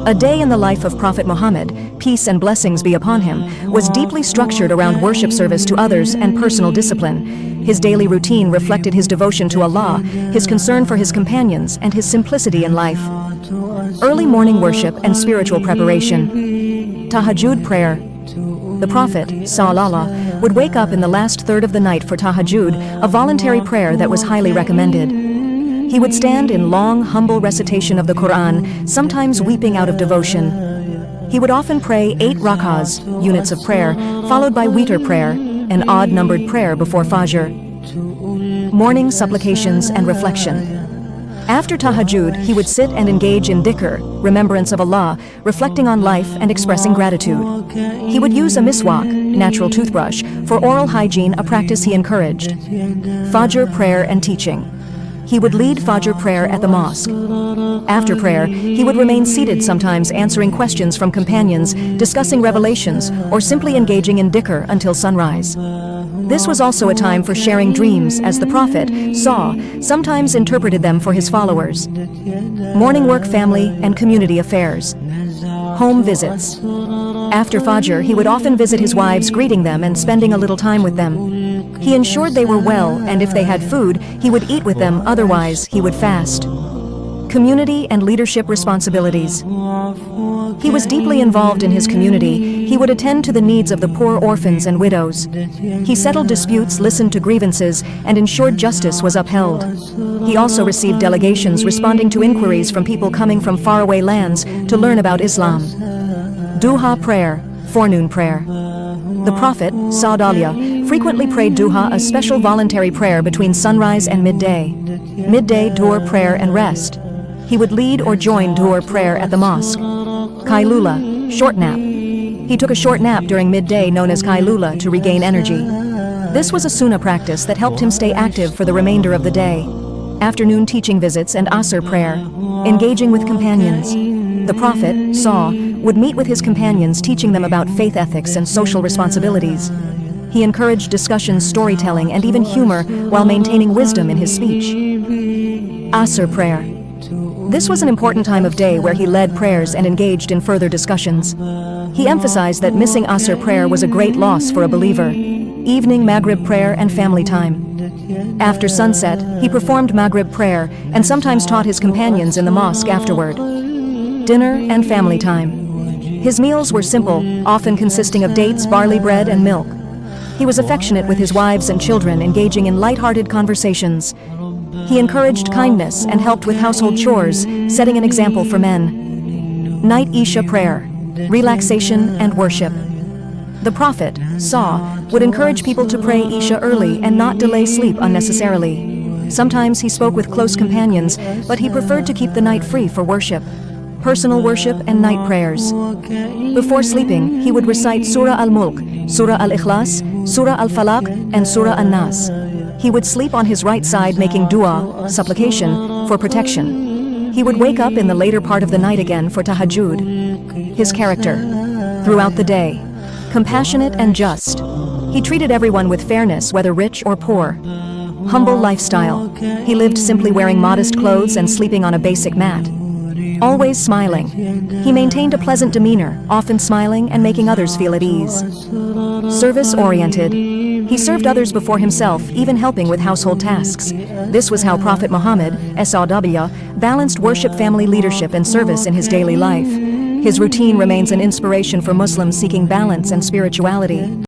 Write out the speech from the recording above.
A day in the life of Prophet Muhammad, peace and blessings be upon him, was deeply structured around worship service to others and personal discipline. His daily routine reflected his devotion to Allah, his concern for his companions, and his simplicity in life. Early morning worship and spiritual preparation. Tahajjud prayer. The Prophet, sallallahu, would wake up in the last third of the night for tahajjud, a voluntary prayer that was highly recommended. He would stand in long, humble recitation of the Quran, sometimes weeping out of devotion. He would often pray 8 rak'ahs, units of prayer, followed by witr prayer, an odd-numbered prayer before Fajr. Morning supplications and reflection. After tahajjud, he would sit and engage in dhikr, remembrance of Allah, reflecting on life and expressing gratitude. He would use a miswak, natural toothbrush, for oral hygiene, a practice he encouraged. Fajr prayer and teaching. He would lead Fajr prayer at the mosque. After prayer, he would remain seated, sometimes answering questions from companions, discussing revelations, or simply engaging in dhikr until sunrise. This was also a time for sharing dreams, as the Prophet sometimes interpreted them for his followers. Morning work, family, and community affairs. Home visits. After Fajr, he would often visit his wives, greeting them and spending a little time with them. He ensured they were well, and if they had food, he would eat with them, otherwise he would fast. Community and leadership responsibilities. He was deeply involved in his community. He would attend to the needs of the poor, orphans, and widows. He settled disputes, listened to grievances, and ensured justice was upheld. He also received delegations responding to inquiries from people coming from faraway lands to learn about Islam. Duha prayer, forenoon prayer. The Prophet, sallallahu, frequently prayed duha, a special voluntary prayer between sunrise and midday. Midday duha prayer and rest. He would lead or join duha prayer at the mosque. Kailula, short nap. He took a short nap during midday, known as kailula, to regain energy. This was a sunnah practice that helped him stay active for the remainder of the day. Afternoon teaching visits and asr prayer. Engaging with companions. The Prophet, would meet with his companions, teaching them about faith ethics and social responsibilities. He encouraged discussions, storytelling, and even humor while maintaining wisdom in his speech. Asr prayer. This was an important time of day where he led prayers and engaged in further discussions. He emphasized that missing Asr prayer was a great loss for a believer. Evening Maghrib prayer and family time. After sunset, he performed Maghrib prayer and sometimes taught his companions in the mosque afterward. Dinner and family time. His meals were simple, often consisting of dates, barley bread, and milk. He was affectionate with his wives and children, engaging in light-hearted conversations. He encouraged kindness and helped with household chores, setting an example for men. Night Isha prayer, relaxation and worship. The Prophet, would encourage people to pray Isha early and not delay sleep unnecessarily. Sometimes he spoke with close companions, but he preferred to keep the night free for worship. Personal worship and night prayers. Before sleeping, he would recite Surah Al-Mulk, Surah Al-Ikhlas, Surah Al-Falaq, and Surah An-Nas. He would sleep on his right side, making dua, supplication, for protection. He would wake up in the later part of the night again for tahajjud. His character. Throughout the day. Compassionate and just. He treated everyone with fairness, whether rich or poor. Humble lifestyle. He lived simply, wearing modest clothes and sleeping on a basic mat. Always smiling. He maintained a pleasant demeanor, often smiling and making others feel at ease. Service-oriented. He served others before himself, even helping with household tasks. This was how Prophet Muhammad, SAW, balanced worship, family leadership, and service in his daily life. His routine remains an inspiration for Muslims seeking balance and spirituality.